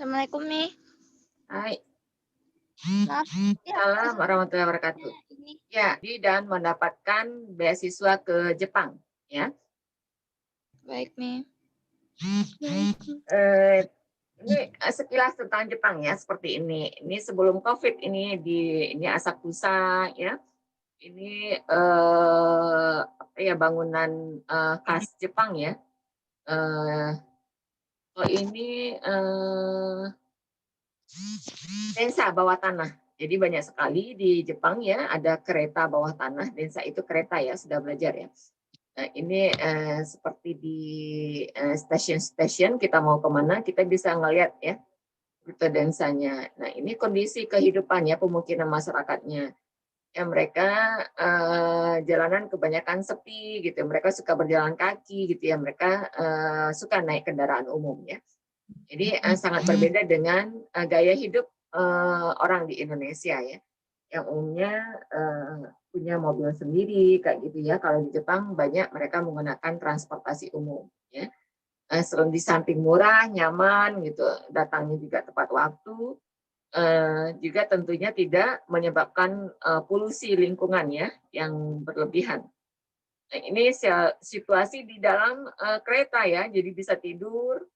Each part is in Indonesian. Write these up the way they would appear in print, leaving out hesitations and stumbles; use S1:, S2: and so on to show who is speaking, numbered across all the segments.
S1: Assalamualaikum nih.
S2: Hai,
S1: Maaf ya
S2: salam
S1: kesusahannya
S2: warahmatullahi wabarakatuh.
S1: ini.
S2: Ya, dan mendapatkan beasiswa ke Jepang, ya.
S1: Baik nih. Baik.
S2: Eh, ini sekilas tentang Jepang ya, seperti ini. Ini sebelum COVID ini Asakusa ya. Ini apa ya bangunan khas Jepang ya. Eh, oh ini densa bawah tanah. Jadi banyak sekali di Jepang ya ada kereta bawah tanah. Densa itu kereta ya, sudah belajar ya. Nah, ini seperti di stasiun-stasiun kita mau kemana kita bisa ngelihat ya rute densanya. Nah ini kondisi kehidupannya pemukiman masyarakatnya. Ya mereka jalanan kebanyakan sepi gitu. Mereka suka berjalan kaki gitu ya. Mereka suka naik kendaraan umum ya. Jadi sangat berbeda dengan gaya hidup orang di Indonesia ya. Yang umumnya punya mobil sendiri kayak gitu ya. Kalau di Jepang banyak mereka menggunakan transportasi umum ya. Selain di samping murah, nyaman gitu, datangnya juga tepat waktu, juga tentunya tidak menyebabkan polusi lingkungan ya yang berlebihan. Nah, ini situasi di dalam kereta ya, jadi bisa tidur.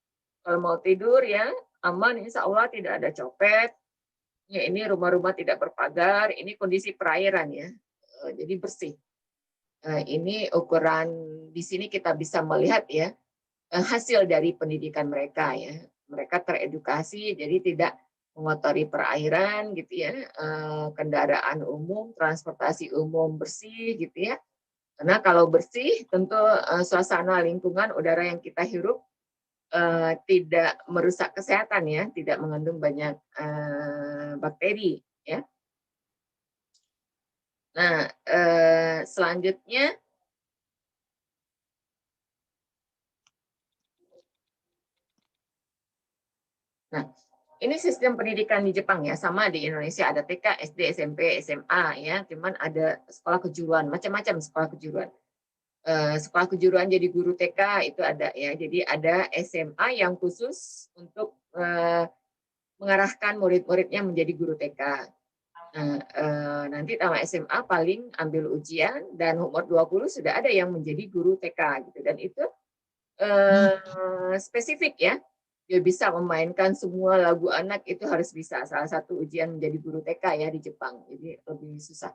S2: Kalau mau tidur ya aman, insya Allah tidak ada copet. Ya, ini rumah-rumah tidak berpagar, ini kondisi perairan ya, jadi bersih. Ini ukuran di sini kita bisa melihat ya hasil dari pendidikan mereka ya. Mereka teredukasi, jadi tidak mengotori perairan gitu ya, kendaraan umum, transportasi umum bersih gitu ya. Karena kalau bersih, tentu suasana lingkungan udara yang kita hirup tidak merusak kesehatan ya, tidak mengandung banyak bakteri ya. Nah, selanjutnya, nah ini sistem pendidikan di Jepang ya, sama di Indonesia ada TK, SD, SMP, SMA ya, cuman ada sekolah kejuruan, macam-macam sekolah kejuruan. Sekolah kejuruan jadi guru TK itu ada ya, jadi ada SMA yang khusus untuk mengarahkan murid-muridnya menjadi guru TK. Nah, nanti tamat SMA paling ambil ujian dan umur 20 sudah ada yang menjadi guru TK gitu, dan itu spesifik ya. Dia bisa memainkan semua lagu anak itu harus bisa. Salah satu ujian menjadi guru TK ya di Jepang. Jadi lebih susah.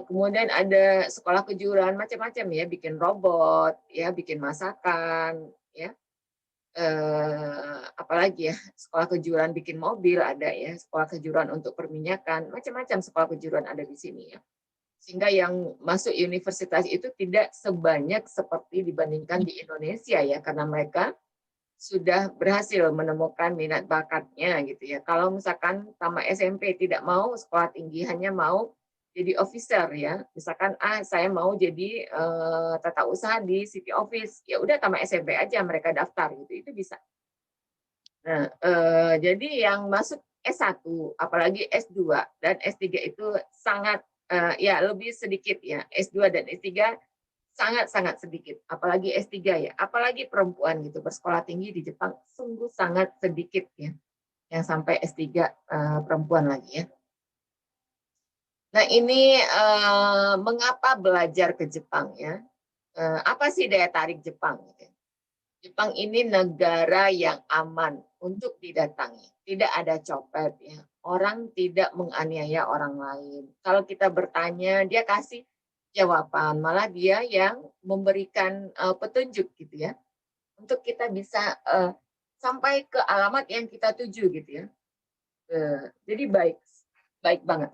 S2: Kemudian ada sekolah kejuruan macam-macam ya, bikin robot, ya, bikin masakan, ya. Apalagi ya, sekolah kejuruan bikin mobil ada ya, sekolah kejuruan untuk perminyakan, macam-macam sekolah kejuruan ada di sini ya. Sehingga yang masuk universitas itu tidak sebanyak seperti dibandingkan di Indonesia ya, karena mereka sudah berhasil menemukan minat bakatnya gitu ya. Kalau misalkan tamat SMP tidak mau sekolah tinggi, hanya mau jadi officer ya. Misalkan saya mau jadi tata usaha di city office, ya udah tamat SMP aja mereka daftar gitu, itu bisa. Nah, jadi yang masuk S1, apalagi S2 dan S3 itu sangat ya lebih sedikit ya. S2 dan S3 sangat-sangat sedikit, apalagi S3 ya, apalagi perempuan gitu, bersekolah tinggi di Jepang sungguh sangat sedikit ya, yang sampai S3 perempuan lagi ya. Nah ini mengapa belajar ke Jepang ya? Apa sih daya tarik Jepang? Jepang ini negara yang aman untuk didatangi, tidak ada copet ya. Orang tidak menganiaya orang lain. Kalau kita bertanya, dia kasih jawaban, malah dia yang memberikan petunjuk gitu ya, untuk kita bisa sampai ke alamat yang kita tuju gitu ya. Jadi baik, baik banget.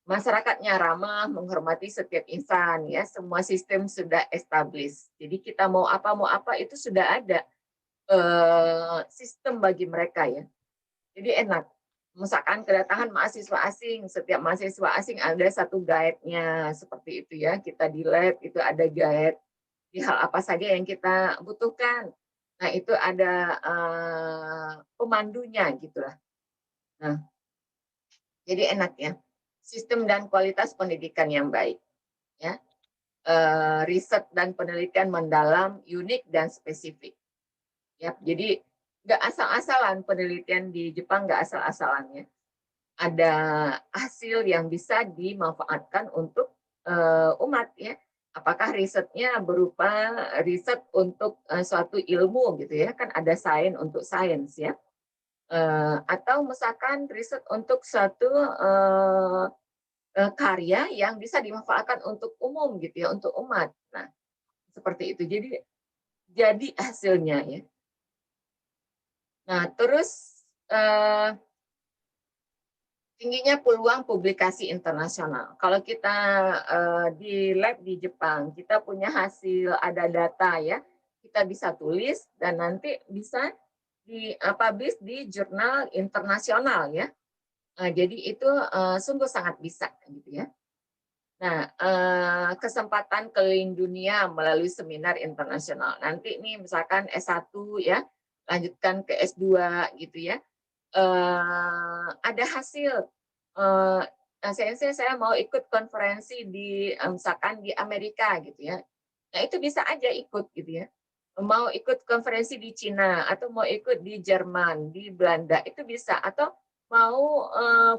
S2: Masyarakatnya ramah, menghormati setiap insan ya, semua sistem sudah established. Jadi kita mau apa itu sudah ada sistem bagi mereka ya. Jadi enak. Misalkan kedatangan mahasiswa asing, setiap mahasiswa asing ada satu guide-nya seperti itu ya. Kita di lab itu ada guide di hal apa saja yang kita butuhkan. Nah itu ada pemandunya gitulah. Nah jadi enak ya. Sistem dan kualitas pendidikan yang baik ya. Riset dan penelitian mendalam, unik dan spesifik. Ya, jadi nggak asal-asalan penelitian di Jepang, nggak asal-asalannya. Ada hasil yang bisa dimanfaatkan untuk umat ya. Apakah risetnya berupa riset untuk suatu ilmu gitu ya, kan ada sains untuk sains ya. Atau misalkan riset untuk suatu karya yang bisa dimanfaatkan untuk umum gitu ya, untuk umat. Nah, seperti itu. Jadi hasilnya ya. Nah, terus tingginya peluang publikasi internasional. Kalau kita di lab di Jepang, kita punya hasil, ada data ya, kita bisa tulis dan nanti bisa di-publish di jurnal internasional ya. Jadi itu sungguh sangat bisa gitu ya. Nah, kesempatan keliling dunia melalui seminar internasional. Nanti nih misalkan S1 ya, lanjutkan ke S2 gitu ya. Ada hasil, saya mau ikut konferensi di misalkan di Amerika gitu ya. Nah, itu bisa aja ikut gitu ya. Mau ikut konferensi di Cina atau mau ikut di Jerman, di Belanda, itu bisa. Atau mau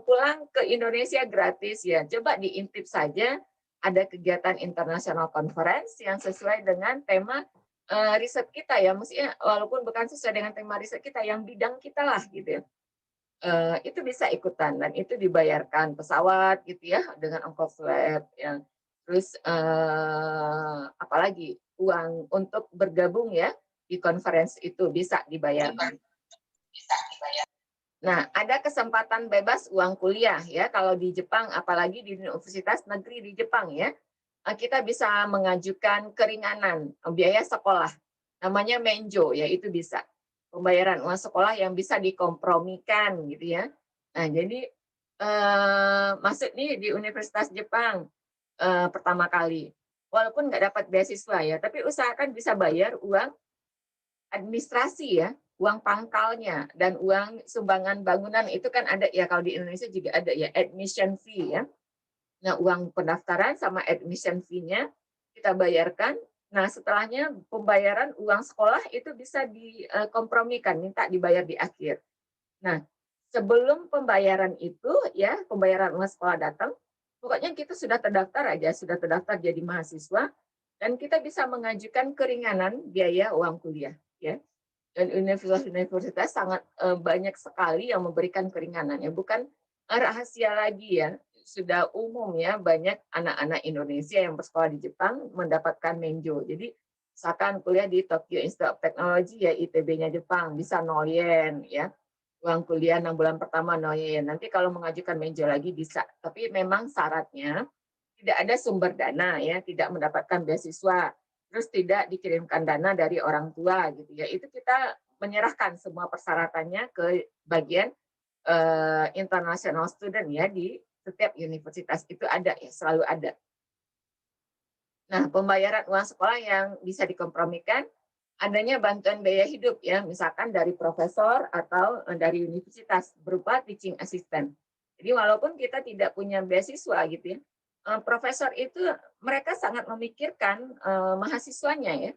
S2: pulang ke Indonesia gratis ya. Coba diintip saja ada kegiatan internasional conference yang sesuai dengan tema riset kita ya. Maksudnya walaupun bukan sesuai dengan tema riset kita, yang bidang kita lah gitu ya. Itu bisa ikutan dan itu dibayarkan pesawat gitu ya dengan ongkos flight ya. Terus apalagi uang untuk bergabung ya di konferensi itu bisa dibayarkan. Nah, ada kesempatan bebas uang kuliah ya kalau di Jepang, apalagi di universitas negeri di Jepang ya. Kita bisa mengajukan keringanan biaya sekolah. Namanya menjo ya, itu bisa. Pembayaran uang sekolah yang bisa dikompromikan gitu ya. Nah, jadi masuk nih di Universitas Jepang pertama kali. Walaupun nggak dapat beasiswa ya, tapi usahakan bisa bayar uang administrasi ya, uang pangkalnya dan uang sumbangan bangunan itu kan ada ya, kalau di Indonesia juga ada ya, admission fee ya. Nah, uang pendaftaran sama admission fee-nya kita bayarkan. Nah, setelahnya pembayaran uang sekolah itu bisa dikompromikan, minta dibayar di akhir. Nah, sebelum pembayaran itu ya, pembayaran uang sekolah datang, pokoknya kita sudah terdaftar aja, sudah terdaftar jadi mahasiswa, dan kita bisa mengajukan keringanan biaya uang kuliah ya. Dan universitas-universitas sangat banyak sekali yang memberikan keringanan ya, bukan rahasia lagi ya, sudah umum ya, banyak anak-anak Indonesia yang bersekolah di Jepang mendapatkan menjo. Jadi misalkan kuliah di Tokyo Institute of Technology ya, ITB-nya Jepang, bisa 0 yen ya, uang kuliah 6 bulan pertama 0 yen. Nanti kalau mengajukan menjo lagi bisa, tapi memang syaratnya tidak ada sumber dana ya, tidak mendapatkan beasiswa, terus tidak dikirimkan dana dari orang tua gitu ya. Itu kita menyerahkan semua persyaratannya ke bagian international student ya, di setiap universitas itu ada ya, selalu ada. Nah, pembayaran uang sekolah yang bisa dikompromikan, adanya bantuan biaya hidup ya, misalkan dari profesor atau dari universitas berupa teaching assistant. Jadi walaupun kita tidak punya beasiswa gitu ya, profesor itu mereka sangat memikirkan mahasiswanya ya.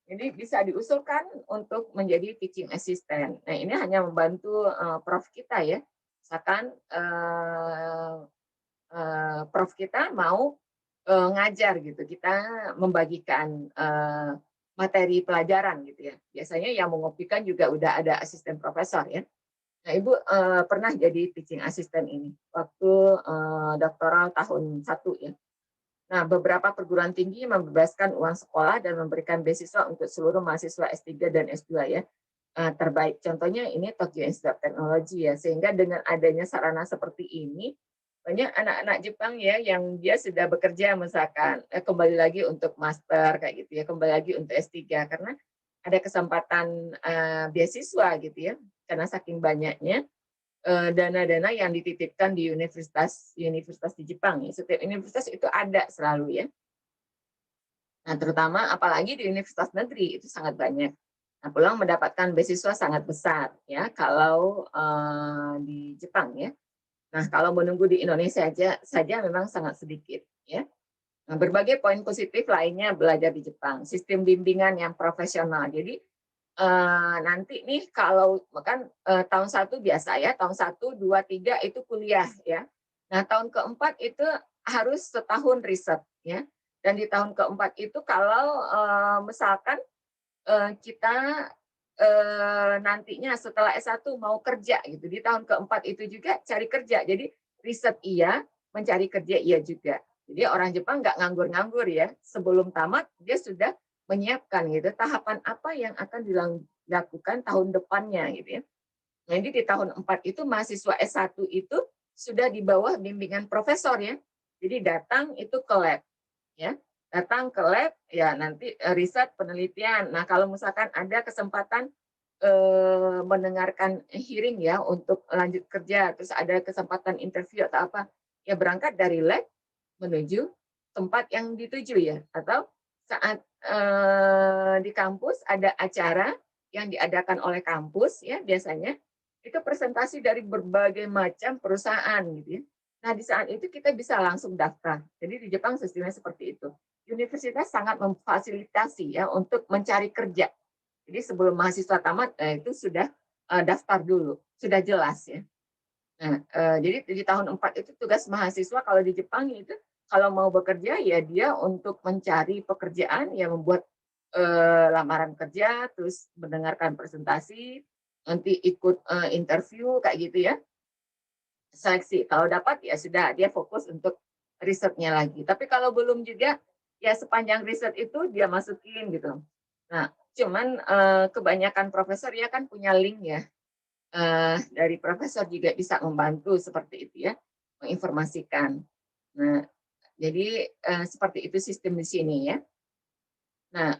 S2: Jadi bisa diusulkan untuk menjadi teaching assistant. Nah, ini hanya membantu prof kita ya. Misalkan prof kita mau ngajar gitu, kita membagikan materi pelajaran gitu ya. Biasanya yang mengopikan juga udah ada asisten profesor ya. Nah, Ibu pernah jadi teaching assistant ini waktu doktoral tahun 1 ya. Nah, beberapa perguruan tinggi membebaskan uang sekolah dan memberikan beasiswa untuk seluruh mahasiswa S3 dan S2 ya. Terbaik contohnya ini Tokyo Institute of Technology ya. Sehingga dengan adanya sarana seperti ini, banyak anak-anak Jepang ya yang dia sudah bekerja misalkan kembali lagi untuk master kayak gitu ya, kembali lagi untuk S3 karena ada kesempatan beasiswa gitu ya. Karena saking banyaknya dana-dana yang dititipkan di universitas di Jepang ya. Setiap universitas itu ada selalu ya. Nah, terutama apalagi di universitas negeri itu sangat banyak. Nah, peluang mendapatkan beasiswa sangat besar ya kalau di Jepang ya. Nah, kalau menunggu di Indonesia saja memang sangat sedikit ya. Nah, berbagai poin positif lainnya belajar di Jepang, sistem bimbingan yang profesional. Jadi nanti nih kalau kan tahun 1 biasa ya, tahun 1, 2, 3 itu kuliah ya. Nah, tahun keempat itu harus setahun riset ya. Dan di tahun keempat itu kalau misalkan kita nantinya setelah S1 mau kerja gitu, di tahun keempat itu juga cari kerja. Jadi riset iya, mencari kerja iya juga. Jadi orang Jepang nggak nganggur-nganggur ya, sebelum tamat dia sudah menyiapkan gitu, tahapan apa yang akan dilakukan tahun depannya gitu ya. Jadi di tahun 4 itu mahasiswa S1 itu sudah di bawah bimbingan profesor ya. Jadi datang itu ke lab ya. Datang ke lab ya nanti riset penelitian. Nah, kalau misalkan ada kesempatan mendengarkan hearing ya untuk lanjut kerja, terus ada kesempatan interview atau apa, ya berangkat dari lab menuju tempat yang dituju ya, atau saat di kampus ada acara yang diadakan oleh kampus ya biasanya itu presentasi dari berbagai macam perusahaan gitu ya. Nah, di saat itu kita bisa langsung daftar. Jadi di Jepang sistemnya seperti itu. Universitas sangat memfasilitasi ya untuk mencari kerja. Jadi sebelum mahasiswa tamat itu sudah daftar dulu, sudah jelas ya. Nah, jadi di tahun 4 itu tugas mahasiswa kalau di Jepang itu kalau mau bekerja ya dia untuk mencari pekerjaan ya membuat lamaran kerja, terus mendengarkan presentasi, nanti ikut interview kayak gitu ya, seleksi. Kalau dapat ya sudah dia fokus untuk risetnya lagi. Tapi kalau belum juga ya sepanjang riset itu dia masukin gitu. Nah, cuman kebanyakan profesor ya kan punya link ya, dari profesor juga bisa membantu seperti itu ya, menginformasikan. Nah, jadi seperti itu sistem di sini ya. Nah,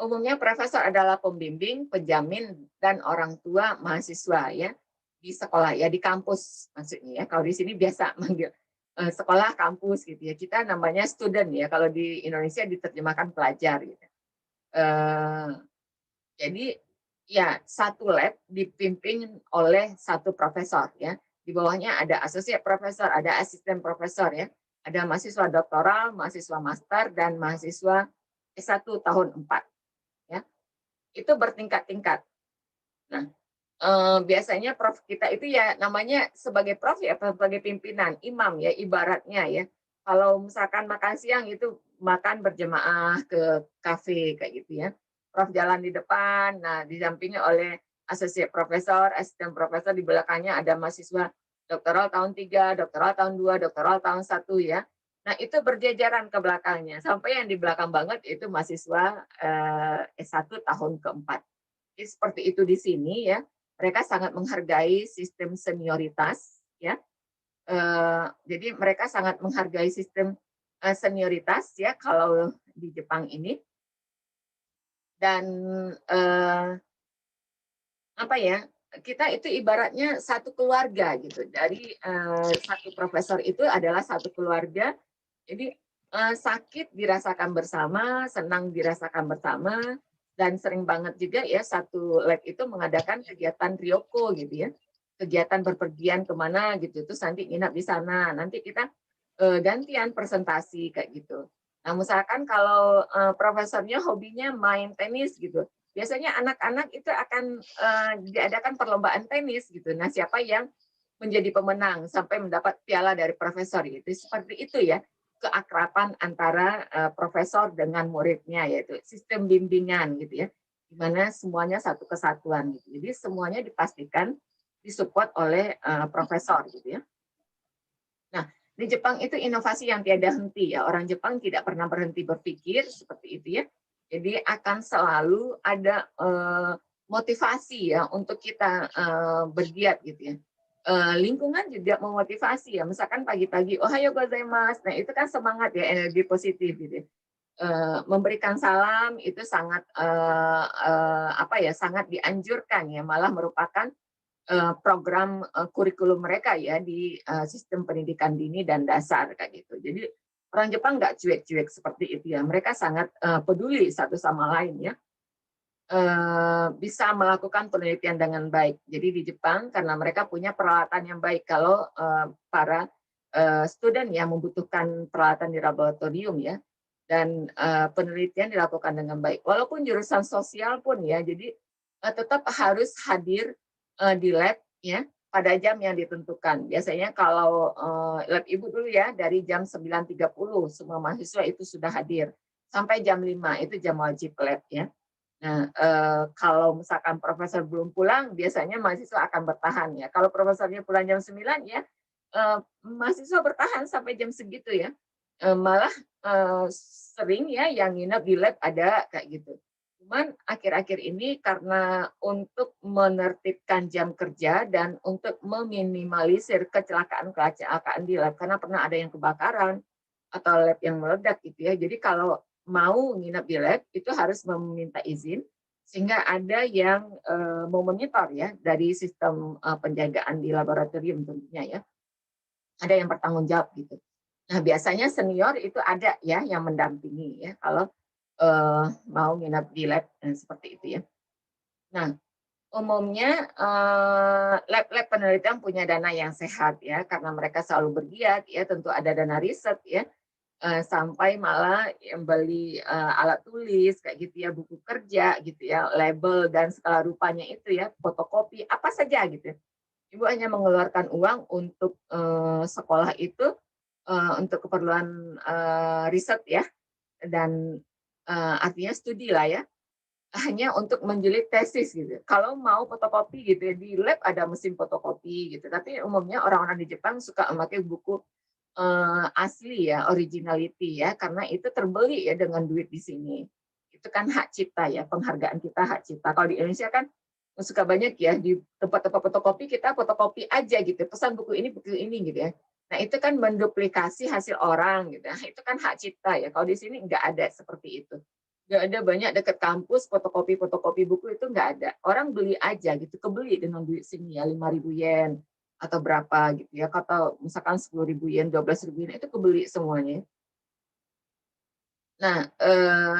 S2: umumnya profesor adalah pembimbing, penjamin, dan orang tua mahasiswa ya di sekolah ya di kampus maksudnya ya. Kalau di sini biasa manggil sekolah kampus gitu ya. Kita namanya student ya. Kalau di Indonesia diterjemahkan pelajar gitu. Eh, jadi ya satu lab dipimpin oleh satu profesor ya. Di bawahnya ada associate profesor, ada asisten profesor ya. Ada mahasiswa doktoral, mahasiswa master, dan mahasiswa S1 tahun 4 ya. Itu bertingkat-tingkat. Nah, biasanya prof kita itu ya namanya sebagai prof ya sebagai pimpinan, imam ya ibaratnya ya. Kalau misalkan makan siang itu makan berjemaah ke kafe kayak gitu ya. Prof jalan di depan, nah didampingi oleh associate profesor, asisten profesor, di belakangnya ada mahasiswa doktoral tahun 3, doktoral tahun 2, doktoral tahun 1 ya. Nah, itu berjajaran ke belakangnya. Sampai yang di belakang banget itu mahasiswa S1 tahun keempat. Jadi seperti itu di sini ya. Mereka sangat menghargai sistem senioritas ya. Jadi mereka sangat menghargai sistem senioritas ya kalau di Jepang ini. Dan apa ya? Kita itu ibaratnya satu keluarga gitu. Dari satu profesor itu adalah satu keluarga. Jadi sakit dirasakan bersama, senang dirasakan bersama, dan sering banget juga ya satu lab itu mengadakan kegiatan ryoko gitu ya, kegiatan berpergian kemana gitu, terus nanti nginap di sana, nanti kita gantian presentasi kayak gitu. Nah, misalkan kalau profesornya hobinya main tenis gitu, biasanya anak-anak itu akan diadakan perlombaan tenis gitu. Nah, siapa yang menjadi pemenang sampai mendapat piala dari profesor gitu. Seperti itu ya keakraban antara profesor dengan muridnya, yaitu sistem bimbingan gitu ya, di mana semuanya satu kesatuan gitu. Jadi semuanya dipastikan disupport oleh profesor gitu ya. Nah, di Jepang itu inovasi yang tiada henti ya. Orang Jepang tidak pernah berhenti berpikir seperti itu ya. Jadi akan selalu ada motivasi ya untuk kita bergiat gitu ya. Lingkungan juga memotivasi ya. Misalkan pagi-pagi, ohayo gozaimasu. Nah, itu kan semangat ya, energi positif gitu ya. Memberikan salam itu sangat apa ya, sangat dianjurkan ya, malah merupakan program kurikulum mereka ya di sistem pendidikan dini dan dasar kayak gitu. Jadi orang Jepang nggak cuek-cuek seperti itu ya. Mereka sangat peduli satu sama lain ya. Bisa melakukan penelitian dengan baik. Jadi di Jepang karena mereka punya peralatan yang baik kalau para student yang membutuhkan peralatan di laboratorium ya, dan penelitian dilakukan dengan baik. Walaupun jurusan sosial pun ya, jadi tetap harus hadir di lab ya pada jam yang ditentukan. Biasanya kalau lab ibu dulu ya dari jam 9.30 semua mahasiswa itu sudah hadir sampai jam 5 itu jam wajib lab ya. Nah, kalau misalkan profesor belum pulang, biasanya mahasiswa akan bertahan ya. Kalau profesornya pulang jam 9 ya, mahasiswa bertahan sampai jam segitu ya. Malah sering ya yang nginep di lab ada kayak gitu. Cuman akhir-akhir ini karena untuk menertibkan jam kerja dan untuk meminimalisir kecelakaan-kecelakaan di lab, karena pernah ada yang kebakaran atau lab yang meledak gitu ya. Jadi kalau mau nginep di lab itu harus meminta izin sehingga ada yang memonitor ya dari sistem penjagaan di laboratorium tentunya ya. Ada yang bertanggung jawab gitu. Nah, biasanya senior itu ada ya yang mendampingi ya kalau mau nginep di lab seperti itu ya. Nah, umumnya lab-lab penelitian punya dana yang sehat ya karena mereka selalu bergiat ya, tentu ada dana riset ya, sampai malah yang beli alat tulis kayak gitu ya, buku kerja gitu ya, label dan segala rupanya itu ya, fotokopi apa saja gitu ya. Ibu hanya mengeluarkan uang untuk sekolah itu untuk keperluan riset ya dan artinya studi lah ya, hanya untuk menjeli tesis gitu. Kalau mau fotokopi gitu ya, di lab ada mesin fotokopi gitu, tapi umumnya orang-orang di Jepang suka memakai buku asli ya, originality ya, karena itu terbeli ya dengan duit di sini. Itu kan hak cipta ya, penghargaan kita hak cipta. Kalau di Indonesia kan suka banyak ya di tempat-tempat fotokopi kita fotokopi aja gitu, pesan buku ini gitu ya. Nah itu kan menduplikasi hasil orang gitu. Nah, itu kan hak cipta ya. Kalau di sini nggak ada seperti itu. Nggak ada banyak dekat kampus fotokopi buku itu nggak ada. Orang beli aja gitu, kebeli dengan duit sini ya 5.000 yen atau berapa gitu ya. Atau misalkan 10.000 yen, 12.000 yen itu kebeli semuanya. Nah,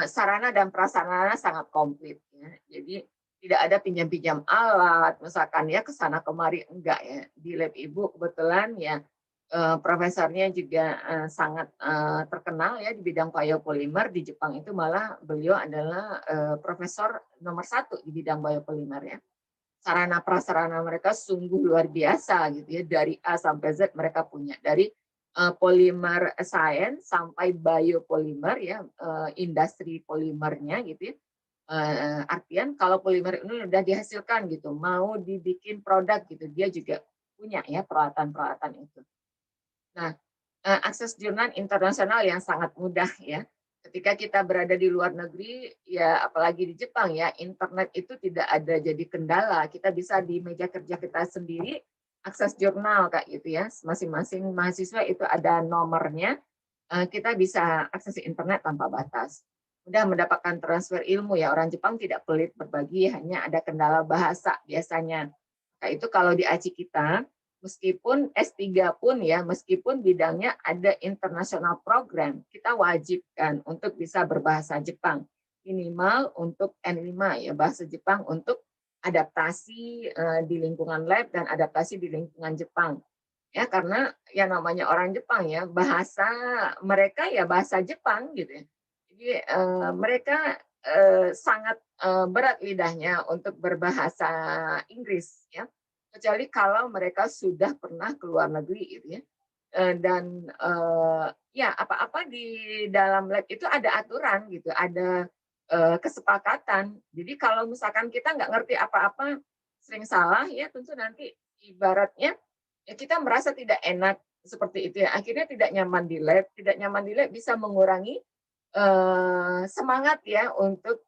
S2: sarana dan prasarana sangat komplit ya. Jadi tidak ada pinjam-pinjam alat, misalkan ya ke sana kemari enggak ya. Di lab Ibu kebetulan ya profesornya juga sangat terkenal ya di bidang biopolimer di Jepang itu malah beliau adalah profesor nomor 1 di bidang biopolimer ya. Sarana prasarana mereka sungguh luar biasa gitu ya dari A sampai Z mereka punya dari polimer science sampai biopolimer ya industri polimernya gitu ya. Artian kalau polimer ini udah dihasilkan gitu mau dibikin produk gitu dia juga punya ya peralatan-peralatan itu. Nah, akses jurnal internasional yang sangat mudah ya. Ketika kita berada di luar negeri, ya apalagi di Jepang ya, internet itu tidak ada jadi kendala. Kita bisa di meja kerja kita sendiri akses jurnal kayak gitu ya. Masing-masing mahasiswa itu ada nomornya, kita bisa akses internet tanpa batas. Mudah mendapatkan transfer ilmu ya. Orang Jepang tidak pelit berbagi, hanya ada kendala bahasa biasanya. Nah, itu kalau di ACI kita, meskipun S3 pun ya, meskipun bidangnya ada international program, kita wajibkan untuk bisa berbahasa Jepang. Minimal untuk N5 ya, bahasa Jepang untuk adaptasi di lingkungan lab dan adaptasi di lingkungan Jepang. Ya, karena yang namanya orang Jepang ya, bahasa mereka ya bahasa Jepang gitu ya. Jadi mereka sangat berat lidahnya untuk berbahasa Inggris ya kecuali kalau mereka sudah pernah ke luar negeri gitu ya. Dan ya apa-apa di dalam lab itu ada aturan gitu, ada kesepakatan. Jadi kalau misalkan kita nggak ngerti apa-apa, sering salah ya tentu nanti ibaratnya ya kita merasa tidak enak seperti itu ya. Akhirnya tidak nyaman di lab bisa mengurangi semangat ya untuk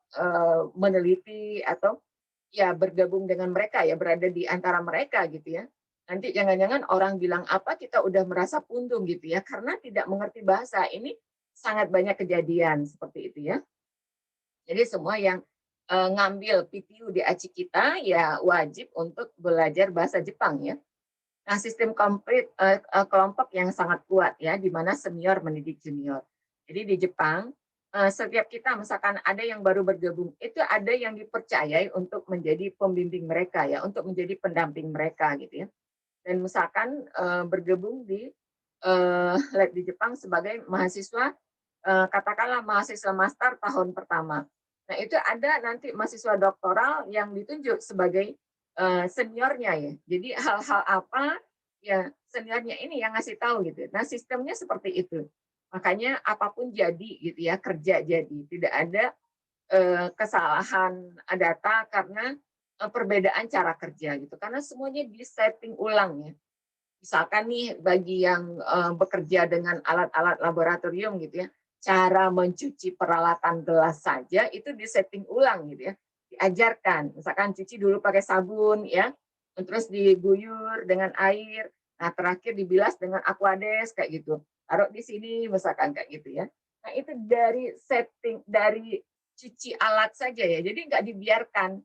S2: meneliti atau ya bergabung dengan mereka ya, berada di antara mereka gitu ya. Nanti jangan-jangan orang bilang apa, kita udah merasa pundung gitu ya, karena tidak mengerti bahasa. Ini sangat banyak kejadian seperti itu ya. Jadi semua yang ngambil PTU di ACI kita ya wajib untuk belajar bahasa Jepang ya. Nah, sistem komplit kelompok yang sangat kuat ya, di mana senior mendidik junior. Jadi di Jepang, setiap kita misalkan ada yang baru bergabung, itu ada yang dipercayai untuk menjadi pembimbing mereka ya, untuk menjadi pendamping mereka gitu ya. Dan misalkan bergabung di lab di Jepang sebagai mahasiswa, katakanlah mahasiswa master tahun pertama. Nah, itu ada nanti mahasiswa doktoral yang ditunjuk sebagai seniornya ya. Jadi hal-hal apa ya seniornya ini yang ngasih tahu gitu. Nah, sistemnya seperti itu. Makanya apapun jadi gitu ya, kerja jadi. Tidak ada kesalahan data karena perbedaan cara kerja gitu. Karena semuanya di-setting ulang ya. Misalkan nih bagi yang bekerja dengan alat-alat laboratorium gitu ya, cara mencuci peralatan gelas saja itu di-setting ulang gitu ya. Diajarkan, misalkan cuci dulu pakai sabun ya, terus diguyur dengan air, nah terakhir dibilas dengan Aquades kayak gitu. Taruh di sini misalkan kayak gitu ya. Nah, itu dari setting dari cuci alat saja ya. Jadi nggak dibiarkan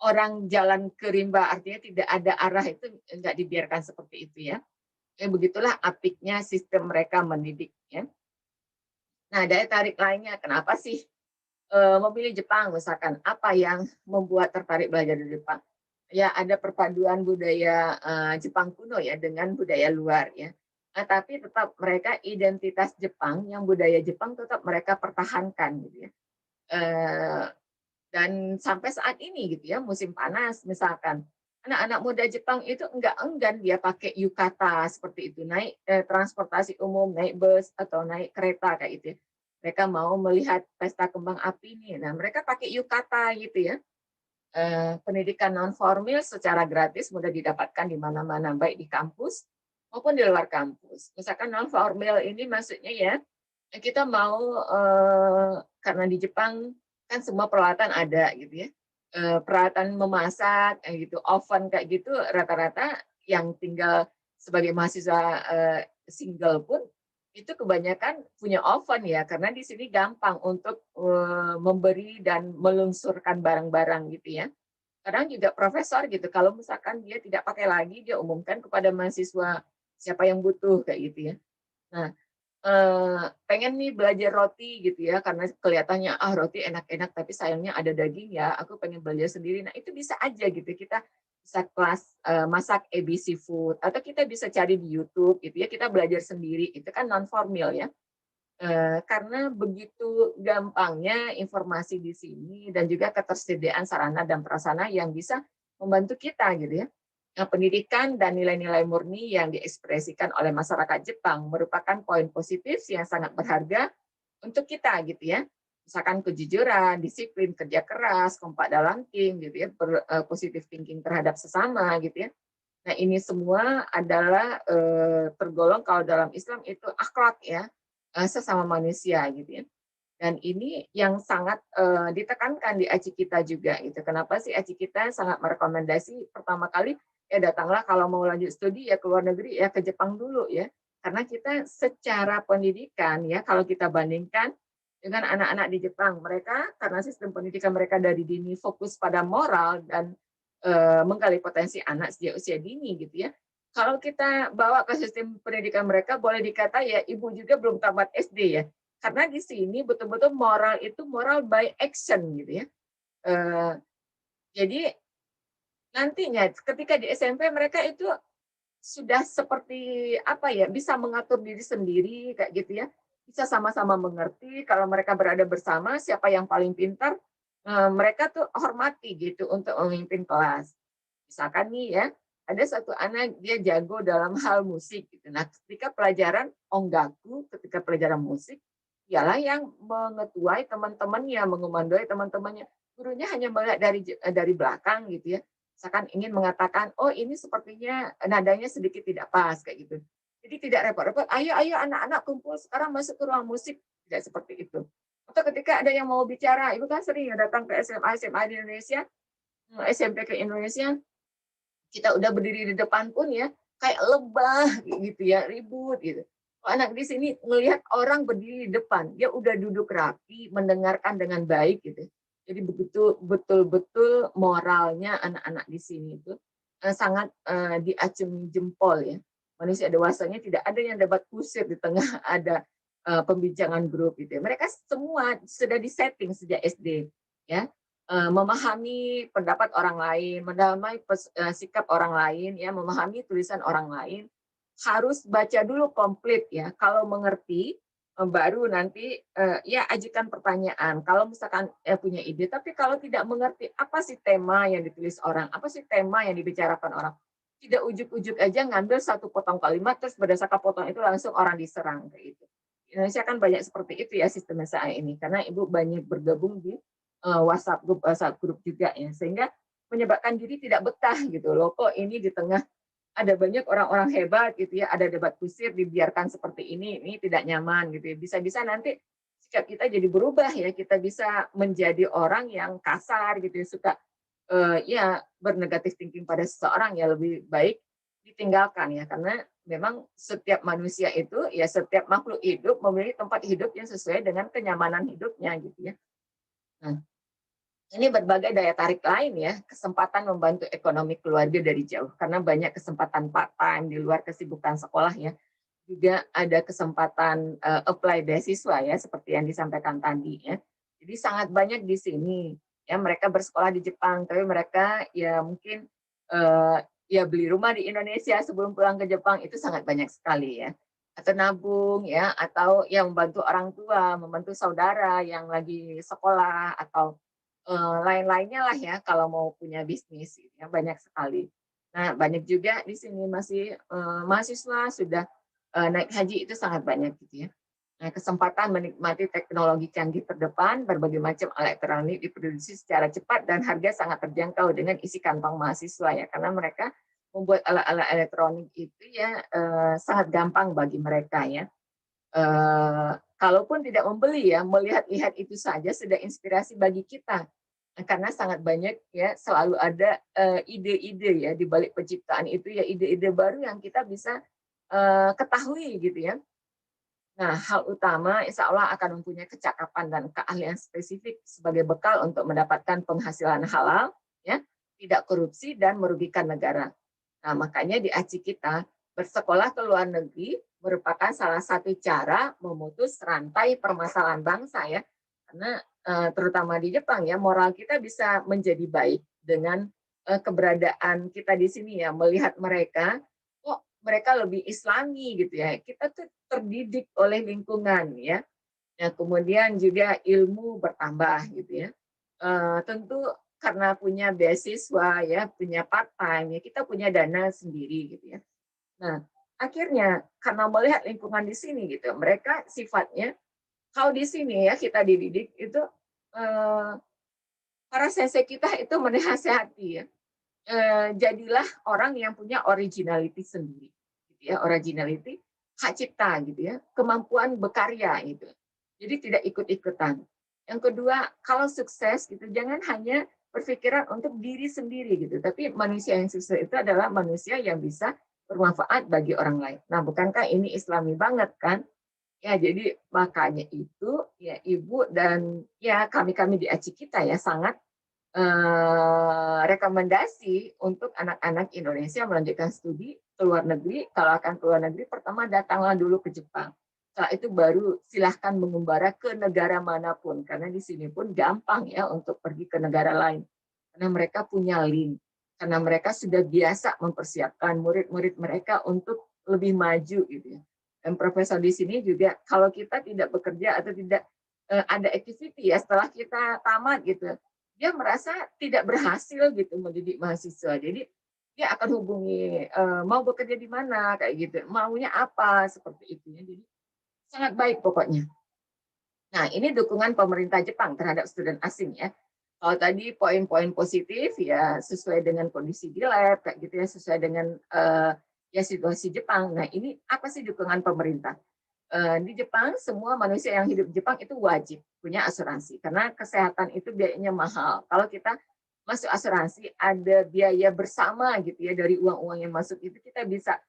S2: orang jalan ke rimba, artinya tidak ada arah itu nggak dibiarkan seperti itu ya. Begitulah apiknya sistem mereka mendidik ya. Nah, daya tarik lainnya kenapa sih memilih Jepang misalkan? Apa yang membuat tertarik belajar di Jepang? Ya ada perpaduan budaya Jepang kuno ya dengan budaya luar ya. Nah, tapi tetap mereka identitas Jepang, yang budaya Jepang tetap mereka pertahankan gitu ya. Eh, dan sampai saat ini gitu ya, musim panas misalkan, anak-anak muda Jepang itu enggak enggan dia pakai yukata seperti itu, naik transportasi umum, naik bus atau naik kereta kayak gitu ya. Mereka mau melihat pesta kembang api ini, nah mereka pakai yukata gitu ya. Pendidikan non formal secara gratis mudah didapatkan di mana-mana, baik di kampus maupun di luar kampus. Misalkan non formal ini maksudnya ya, kita mau karena di Jepang kan semua peralatan ada gitu ya. Peralatan memasak kayak gitu, oven kayak gitu rata-rata yang tinggal sebagai mahasiswa single pun itu kebanyakan punya oven ya, karena di sini gampang untuk memberi dan melunsurkan barang-barang gitu ya. Kadang juga profesor gitu, kalau misalkan dia tidak pakai lagi, dia umumkan kepada mahasiswa siapa yang butuh kayak gitu ya. Nah, pengen nih belajar roti gitu ya, karena kelihatannya, ah roti enak-enak tapi sayangnya ada daging ya, aku pengen belajar sendiri. Nah itu bisa aja gitu, kita bisa kelas masak ABC food, atau kita bisa cari di YouTube gitu ya, kita belajar sendiri, itu kan non formal ya. Karena begitu gampangnya informasi di sini dan juga ketersediaan sarana dan prasarana yang bisa membantu kita gitu ya. Nah, pendidikan dan nilai-nilai murni yang diekspresikan oleh masyarakat Jepang merupakan poin positif yang sangat berharga untuk kita gitu ya. Misalkan kejujuran, disiplin, kerja keras, kompak dalam tim gitu ya, positive thinking terhadap sesama gitu ya. Nah, ini semua adalah tergolong kalau dalam Islam itu akhlak ya, sesama manusia gitu ya. Dan ini yang sangat ditekankan di aci kita juga gitu. Kenapa sih aci kita sangat merekomendasi pertama kali ya datanglah kalau mau lanjut studi ya ke luar negeri ya ke Jepang dulu ya. Karena kita secara pendidikan ya kalau kita bandingkan dengan anak-anak di Jepang, mereka karena sistem pendidikan mereka dari dini fokus pada moral dan menggali potensi anak sejak usia dini gitu ya. Kalau kita bawa ke sistem pendidikan mereka, boleh dikata ya ibu juga belum tamat SD ya. Karena di sini betul-betul moral itu moral by action gitu ya. Eh, jadi nantinya ketika di SMP mereka itu sudah seperti apa ya, bisa mengatur diri sendiri kayak gitu ya. Bisa sama-sama mengerti kalau mereka berada bersama siapa yang paling pintar, mereka tuh hormati gitu untuk memimpin kelas. Misalkan nih ya, ada satu anak dia jago dalam hal musik gitu. Nah, ketika pelajaran onggaku, ketika pelajaran musik, dialah yang mengetuai teman-temannya, mengomandoi teman-temannya. Gurunya hanya melihat dari belakang gitu ya. Misalkan ingin mengatakan, oh ini sepertinya nadanya sedikit tidak pas kayak gitu. Jadi tidak repot-repot, ayo ayo anak-anak kumpul sekarang masuk ke ruang musik, tidak seperti itu. Atau ketika ada yang mau bicara, ibu kan sering ya datang ke SMA SMA di Indonesia, SMP ke Indonesia, kita udah berdiri di depan pun ya kayak lebah gitu ya, ribut gitu. Anak di sini ngelihat orang berdiri di depan, dia udah duduk rapi, mendengarkan dengan baik gitu. Jadi begitu betul-betul moralnya anak-anak di sini itu sangat diacungi jempol ya. Manusia dewasanya tidak ada yang dapat kusir di tengah ada pembincangan grup gitu ya. Mereka semua sudah disetting sejak SD ya. Memahami pendapat orang lain, memahami sikap orang lain, ya, memahami tulisan orang lain, harus baca dulu komplit ya. Kalau mengerti, baru nanti, ya ajukan pertanyaan. Kalau misalkan, punya ide, tapi kalau tidak mengerti apa sih tema yang ditulis orang, apa sih tema yang dibicarakan orang, tidak ujuk-ujuk aja ngambil satu potong kalimat, terus berdasarkan potong itu langsung orang diserang, kayak gitu. Indonesia kan banyak seperti itu ya sistemnya saat ini, karena Ibu banyak bergabung di, WhatsApp grup juga ya, sehingga menyebabkan diri tidak betah gitu loh, kok ini di tengah ada banyak orang-orang hebat gitu ya, ada debat kusir dibiarkan seperti ini tidak nyaman gitu ya. Bisa-bisa nanti sikap kita jadi berubah ya, kita bisa menjadi orang yang kasar gitu ya, suka ya bernegatif thinking pada seseorang ya lebih baik ditinggalkan ya, karena memang setiap manusia itu ya setiap makhluk hidup memiliki tempat hidup yang sesuai dengan kenyamanan hidupnya gitu ya. Nah, ini berbagai daya tarik lain ya, kesempatan membantu ekonomi keluarga dari jauh, karena banyak kesempatan part-time di luar kesibukan sekolah ya. Juga ada kesempatan, apply beasiswa ya, seperti yang disampaikan tadi ya. Jadi sangat banyak di sini, ya mereka bersekolah di Jepang, tapi mereka ya mungkin, ya beli rumah di Indonesia sebelum pulang ke Jepang, itu sangat banyak sekali ya. Atau nabung ya, atau ya membantu orang tua, membantu saudara yang lagi sekolah, atau lain-lainnya lah ya kalau mau punya bisnis gitu ya, banyak sekali. Nah, banyak juga di sini masih, mahasiswa sudah, naik haji itu sangat banyak gitu ya. Nah, kesempatan menikmati teknologi canggih terdepan, berbagai macam alat elektronik diproduksi secara cepat dan harga sangat terjangkau dengan isi kantong mahasiswa ya, karena mereka membuat alat-alat elektronik itu ya, sangat gampang bagi mereka ya. Kalaupun tidak membeli ya, melihat-lihat itu saja sudah inspirasi bagi kita. Karena sangat banyak ya, selalu ada, ide-ide ya di balik penciptaan itu ya, ide-ide baru yang kita bisa, ketahui gitu ya. Nah, hal utama insya Allah akan mempunyai kecakapan dan keahlian spesifik sebagai bekal untuk mendapatkan penghasilan halal, ya, tidak korupsi dan merugikan negara. Nah, makanya di ACI kita, bersekolah ke luar negeri merupakan salah satu cara memutus rantai permasalahan bangsa ya. Karena terutama di Jepang ya, moral kita bisa menjadi baik dengan keberadaan kita di sini ya, melihat mereka kok mereka lebih Islami gitu ya. Kita tuh terdidik oleh lingkungan ya. Ya, kemudian juga ilmu bertambah gitu ya. Tentu karena punya beasiswa ya, punya part-time ya, kita punya dana sendiri gitu ya. Nah, akhirnya karena melihat lingkungan di sini gitu, mereka sifatnya kalau di sini ya kita dididik itu, eee, para sensei kita itu menasehati ya, jadilah orang yang punya originality sendiri, gitu ya, originality, hak cipta gitu ya, kemampuan berkarya gitu. Jadi tidak ikut-ikutan. Yang kedua, kalau sukses gitu, jangan hanya berpikiran untuk diri sendiri gitu, tapi manusia yang sukses itu adalah manusia yang bisa bermanfaat bagi orang lain. Nah, bukankah ini Islami banget kan? Ya, jadi makanya itu ya Ibu dan ya kami-kami di ACI kita ya sangat rekomendasi untuk anak-anak Indonesia melanjutkan studi ke luar negeri. Kalau akan ke luar negeri, pertama datanglah dulu ke Jepang. Setelah itu baru silahkan mengembara ke negara manapun, karena di sini pun gampang ya untuk pergi ke negara lain. Karena mereka punya link, karena mereka sudah biasa mempersiapkan murid-murid mereka untuk lebih maju gitu ya. Dan profesor di sini juga kalau kita tidak bekerja atau tidak ada activity ya setelah kita tamat gitu, dia merasa tidak berhasil gitu mendidik mahasiswa. Jadi dia akan hubungi, mau bekerja di mana kayak gitu, maunya apa seperti itu ya. Jadi sangat baik pokoknya. Nah, ini dukungan pemerintah Jepang terhadap student asing ya. Kalau tadi poin-poin positif ya sesuai dengan kondisi di lab kayak gitu ya, sesuai dengan ya situasi Jepang. Nah, ini apa sih dukungan pemerintah? Di Jepang semua manusia yang hidup di Jepang itu wajib punya asuransi karena kesehatan itu biayanya mahal. Kalau kita masuk asuransi ada biaya bersama gitu ya dari uang-uang yang masuk itu kita bisa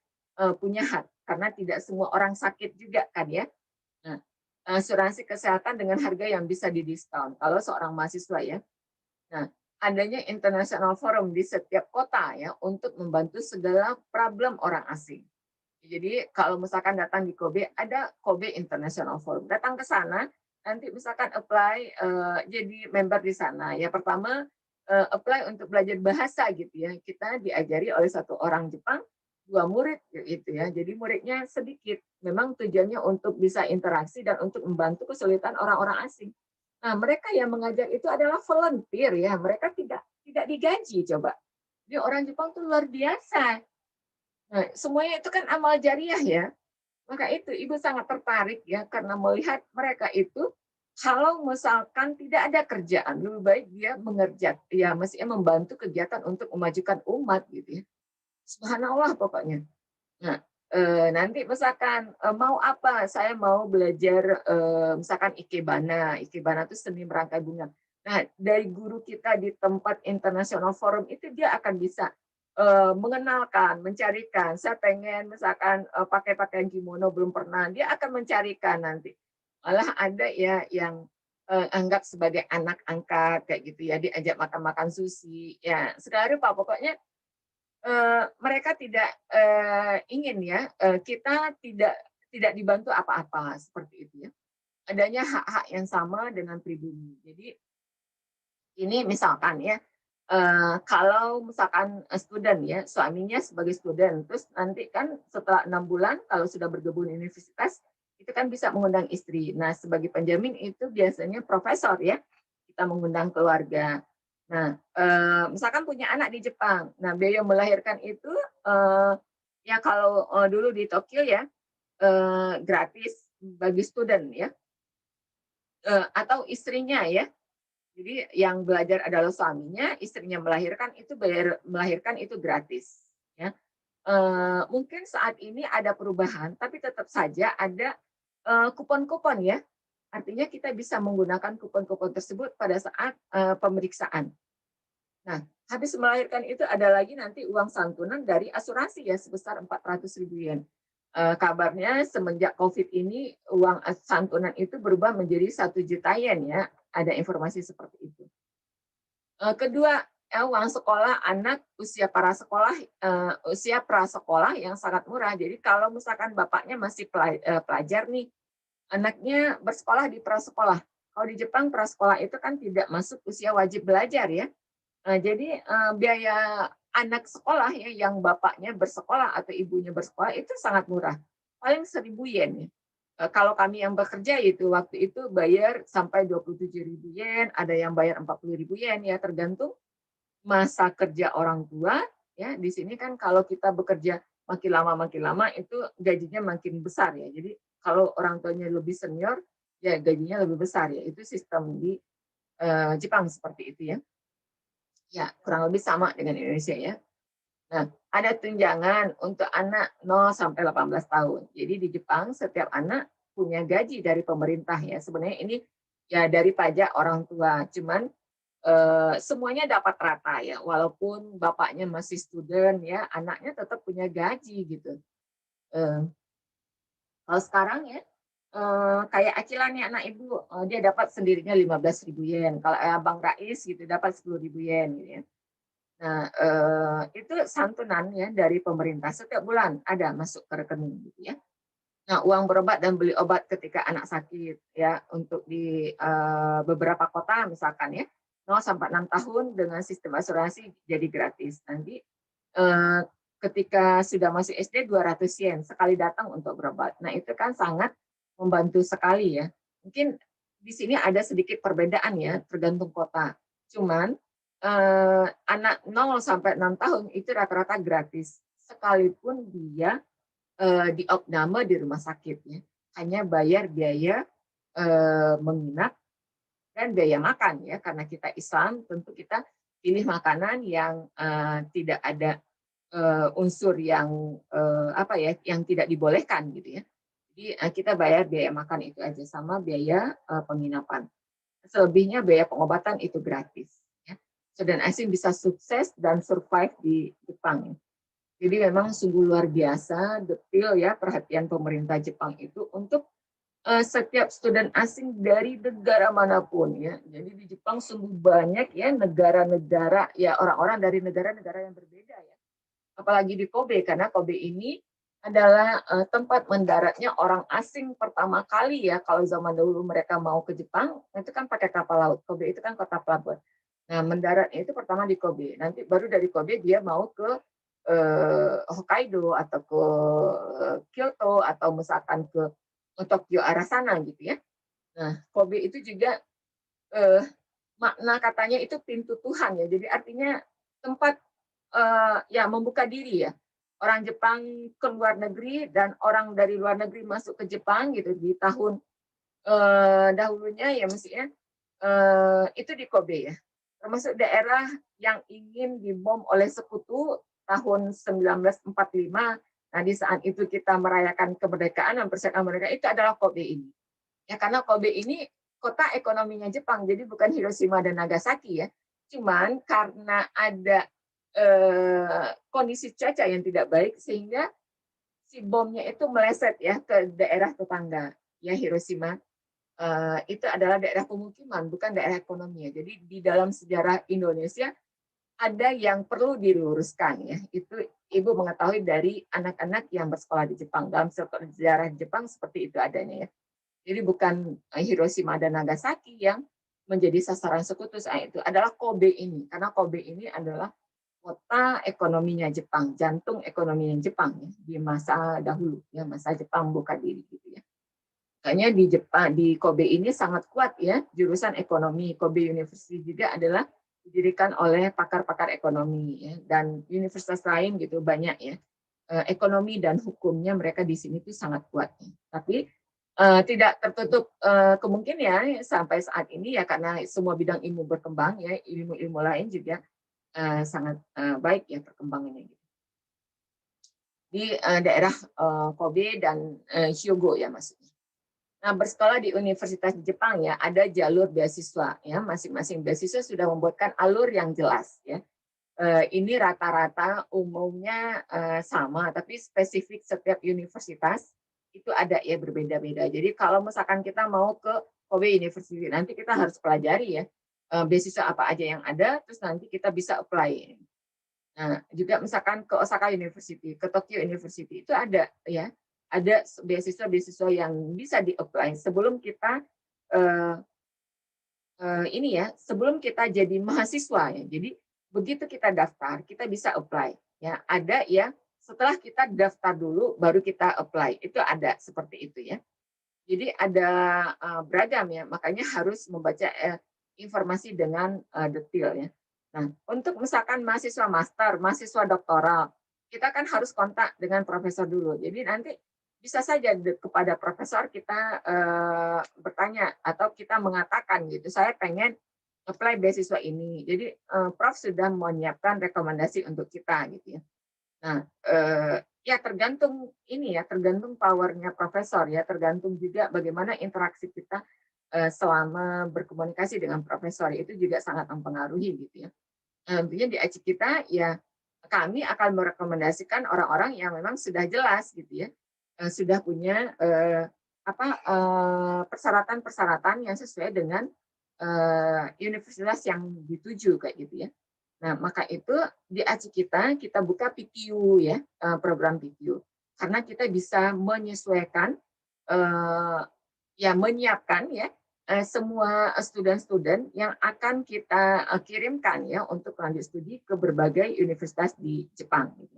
S2: punya hak karena tidak semua orang sakit juga kan ya. Nah, asuransi kesehatan dengan harga yang bisa didiskon kalau seorang mahasiswa ya. Nah, adanya international forum di setiap kota ya untuk membantu segala problem orang asing. Jadi kalau misalkan datang di Kobe, ada Kobe International Forum. Datang ke sana, nanti misalkan apply jadi member di sana. Ya pertama apply untuk belajar bahasa gitu ya. Kita diajari oleh satu orang Jepang murid gitu ya. Jadi muridnya sedikit. Memang tujuannya untuk bisa interaksi dan untuk membantu kesulitan orang-orang asing. Nah, mereka yang mengajar itu adalah volunteer ya. Mereka tidak digaji coba. Jadi orang Jepang tuh luar biasa. Nah, semuanya itu kan amal jariah ya. Maka itu Ibu sangat tertarik ya karena melihat mereka itu kalau misalkan tidak ada kerjaan, lebih baik dia mengerjakan, ya mestinya membantu kegiatan untuk memajukan umat gitu ya. Subhanallah pokoknya. Nah, nanti misalkan, mau apa, saya mau belajar, misalkan ikebana. Ikebana itu seni merangkai bunga. Nah, dari guru kita di tempat international forum itu dia akan bisa, mengenalkan, mencarikan, saya pengen misalkan, pakai pakaian kimono belum pernah, dia akan mencarikan nanti. Malah ada ya yang, anggap sebagai anak angkat kayak gitu ya, diajak makan-makan sushi, ya sekarang Pak, pokoknya mereka tidak, ingin ya, kita tidak dibantu apa-apa, seperti itu ya. Adanya hak-hak yang sama dengan pribumi. Jadi ini misalkan ya, kalau misalkan, student ya, suaminya sebagai student, terus nanti kan setelah 6 bulan kalau sudah bergabung di universitas, itu kan bisa mengundang istri. Nah, sebagai penjamin itu biasanya profesor ya, kita mengundang keluarga. Nah, misalkan punya anak di Jepang, nah biaya melahirkan itu, eee, ya kalau, dulu di Tokyo ya, gratis bagi student ya, atau istrinya ya. Jadi yang belajar adalah suaminya, istrinya melahirkan itu bayar melahirkan itu gratis, ya. Mungkin saat ini ada perubahan, tapi tetap saja ada, kupon-kupon ya. Artinya kita bisa menggunakan kupon-kupon tersebut pada saat, pemeriksaan. Nah, habis melahirkan itu ada lagi nanti uang santunan dari asuransi ya sebesar 400.000 yen. Kabarnya semenjak COVID ini uang santunan itu berubah menjadi 1 juta yen ya, ada informasi seperti itu. Kedua, uang sekolah anak usia prasekolah yang sangat murah. Jadi kalau misalkan bapaknya masih pelajar nih, anaknya bersekolah di prasekolah. Kalau di Jepang prasekolah itu kan tidak masuk usia wajib belajar ya. Jadi, biaya anak sekolah ya yang bapaknya bersekolah atau ibunya bersekolah itu sangat murah, paling 1.000 yen ya. Kalau kami yang bekerja itu waktu itu bayar sampai 27.000 yen, ada yang bayar 40.000 yen ya, tergantung masa kerja orang tua ya. Di sini kan kalau kita bekerja makin lama itu gajinya makin besar ya. Jadi kalau orang tuanya lebih senior, ya gajinya lebih besar ya. Itu sistem di, Jepang seperti itu ya. Ya, kurang lebih sama dengan Indonesia ya. Nah, ada tunjangan untuk anak 0 sampai 18 tahun. Jadi di Jepang setiap anak punya gaji dari pemerintah ya. Sebenarnya ini ya dari pajak orang tua. Cuman semuanya dapat rata ya. Walaupun bapaknya masih student ya, anaknya tetap punya gaji gitu. Eh, Kalau sekarang ya kayak Acilan nih anak ibu, dia dapat sendirinya 15.000 yen. Kalau Abang Rais gitu dapat 10.000 yen gitu ya. Nah, itu santunan ya dari pemerintah setiap bulan ada masuk ke rekening gitu ya. Nah, uang berobat dan beli obat ketika anak sakit ya untuk di, beberapa kota misalkan ya, 0 sampai 6 tahun dengan sistem asuransi jadi gratis. Nanti, eee, ketika sudah masuk SD 200 yen sekali datang untuk berobat. Nah, itu kan sangat membantu sekali ya. Mungkin di sini ada sedikit perbedaan ya, tergantung kota. Cuman, anak 0 sampai 6 tahun itu rata-rata gratis, sekalipun dia diopname di rumah sakit ya. Hanya bayar biaya, menginap dan biaya makan ya, karena kita Islam tentu kita pilih makanan yang, tidak ada, unsur yang, apa ya, yang tidak dibolehkan gitu ya. Jadi, kita bayar biaya makan itu aja sama biaya, penginapan. Selebihnya biaya pengobatan itu gratis ya. Dan asing bisa sukses dan survive di Jepang ya. Jadi memang sungguh luar biasa, detail ya perhatian pemerintah Jepang itu untuk setiap student asing dari negara manapun ya. Jadi di Jepang sungguh banyak ya negara-negara ya orang-orang dari negara-negara yang berbeda ya. Apalagi di Kobe karena Kobe ini adalah tempat mendaratnya orang asing pertama kali ya. Kalau zaman dahulu mereka mau ke Jepang itu kan pakai kapal laut. Kobe itu kan kota pelabuhan. Nah, mendaratnya itu pertama di Kobe. Nanti baru dari Kobe dia mau ke Hokkaido atau ke Kyoto atau misalkan ke Tokyo arah sana gitu ya. Nah, Kobe itu juga makna katanya itu pintu Tuhan ya. Jadi artinya tempat ya membuka diri ya. Orang Jepang ke luar negeri dan orang dari luar negeri masuk ke Jepang gitu di tahun dahulunya ya mestinya itu di Kobe ya. Termasuk daerah yang ingin dibom oleh sekutu tahun 1945. Nah, di saat itu kita merayakan kemerdekaan dan persiapan mereka itu adalah Kobe ini. Ya karena Kobe ini kota ekonominya Jepang, jadi bukan Hiroshima dan Nagasaki ya. Cuman karena ada kondisi cuaca yang tidak baik sehingga si bomnya itu meleset ya ke daerah tetangga ya Hiroshima. Itu adalah daerah pemukiman, bukan daerah ekonomi. Jadi di dalam sejarah Indonesia ada yang perlu diluruskan ya. Itu Ibu mengetahui dari anak-anak yang bersekolah di Jepang. Dalam sejarah Jepang seperti itu adanya ya. Jadi bukan Hiroshima dan Nagasaki yang menjadi sasaran sekutu saat itu, adalah Kobe ini. Karena Kobe ini adalah kota ekonominya Jepang, jantung ekonominya Jepang ya, di masa dahulu ya, masa Jepang buka diri gitu ya. Makanya di Jepang, di Kobe ini sangat kuat ya jurusan ekonomi. Kobe University juga adalah didirikan oleh pakar-pakar ekonomi ya, dan universitas lain gitu banyak ya. Ekonomi dan hukumnya mereka di sini tuh sangat kuat. Ya. Tapi tidak tertutup kemungkinan ya, sampai saat ini ya karena semua bidang ilmu berkembang ya, ilmu-ilmu lain juga sangat baik ya perkembangannya gitu. Di daerah Kobe dan Hyogo ya maksudnya. Nah, bersekolah di universitas di Jepang ya, ada jalur beasiswa ya, masing-masing beasiswa sudah membuatkan alur yang jelas ya. Ini rata-rata umumnya sama, tapi spesifik setiap universitas itu ada ya berbeda-beda. Jadi kalau misalkan kita mau ke Kobe University, nanti kita harus pelajari ya beasiswa apa aja yang ada, terus nanti kita bisa apply. Nah, juga misalkan ke Osaka University, ke Tokyo University itu ada ya, ada beasiswa-beasiswa yang bisa di-apply sebelum kita eh, ini ya, sebelum kita jadi mahasiswa ya. Jadi begitu kita daftar, kita bisa apply ya. Ada ya, setelah kita daftar dulu baru kita apply. Itu ada seperti itu ya. Jadi ada beragam ya, makanya harus membaca informasi dengan detail ya. Nah, untuk misalkan mahasiswa master, mahasiswa doktoral, kita kan harus kontak dengan profesor dulu. Jadi nanti bisa saja kepada profesor kita bertanya atau kita mengatakan gitu, saya pengen apply beasiswa ini. Jadi Prof sudah menyiapkan rekomendasi untuk kita gitu ya. Nah, ya tergantung ini ya, tergantung powernya profesor ya, tergantung juga bagaimana interaksi kita selama berkomunikasi dengan profesor, itu juga sangat mempengaruhi gitu ya. Tentunya di ACI kita ya kami akan merekomendasikan orang-orang yang memang sudah jelas gitu ya, sudah punya persyaratan-persyaratan yang sesuai dengan universitas yang dituju kayak gitu ya. Nah, maka itu di ACI kita buka PTU ya, program PTU. Karena kita bisa menyesuaikan, ya menyiapkan ya, semua student-student yang akan kita kirimkan ya untuk lanjut studi ke berbagai universitas di Jepang. Gitu.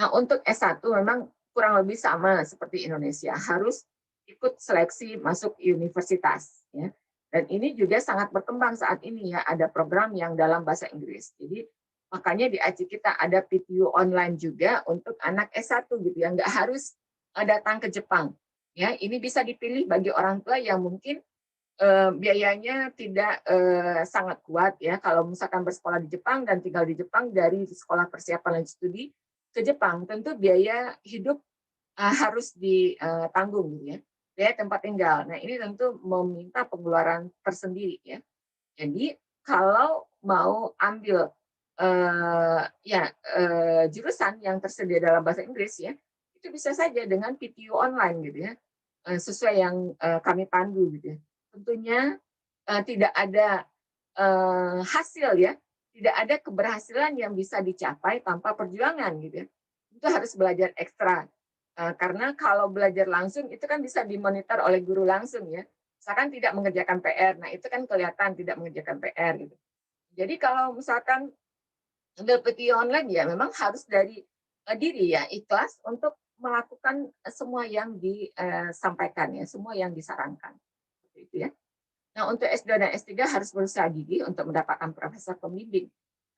S2: Nah, untuk S1 memang kurang lebih sama seperti Indonesia, harus ikut seleksi masuk universitas. Ya. Dan ini juga sangat berkembang saat ini ya, ada program yang dalam bahasa Inggris. Jadi makanya di ACI kita ada PTU online juga untuk anak S1 gitu ya, nggak harus datang ke Jepang. Ya, ini bisa dipilih bagi orang tua yang mungkin biayanya tidak sangat kuat ya. Kalau misalkan bersekolah di Jepang dan tinggal di Jepang dari sekolah persiapan lanjut studi ke Jepang, tentu biaya hidup harus ditanggung gitu ya. Biaya tempat tinggal. Nah, ini tentu meminta pengeluaran tersendiri ya. Jadi kalau mau ambil jurusan yang tersedia dalam bahasa Inggris ya, itu bisa saja dengan PTU online gitu ya. Sesuai yang kami pandu gitu ya. Tentunya tidak ada hasil ya, tidak ada keberhasilan yang bisa dicapai tanpa perjuangan gitu ya. Itu harus belajar ekstra. Karena kalau belajar langsung itu kan bisa dimonitor oleh guru langsung ya. Misalkan tidak mengerjakan PR, nah itu kan kelihatan tidak mengerjakan PR gitu. Jadi kalau misalkan ambil PTI online ya memang harus dari diri ya, ikhlas untuk melakukan semua yang disampaikan ya, semua yang disarankan. Seperti itu ya. Nah, untuk S2 dan S3 harus berusaha gigih untuk mendapatkan profesor pembimbing.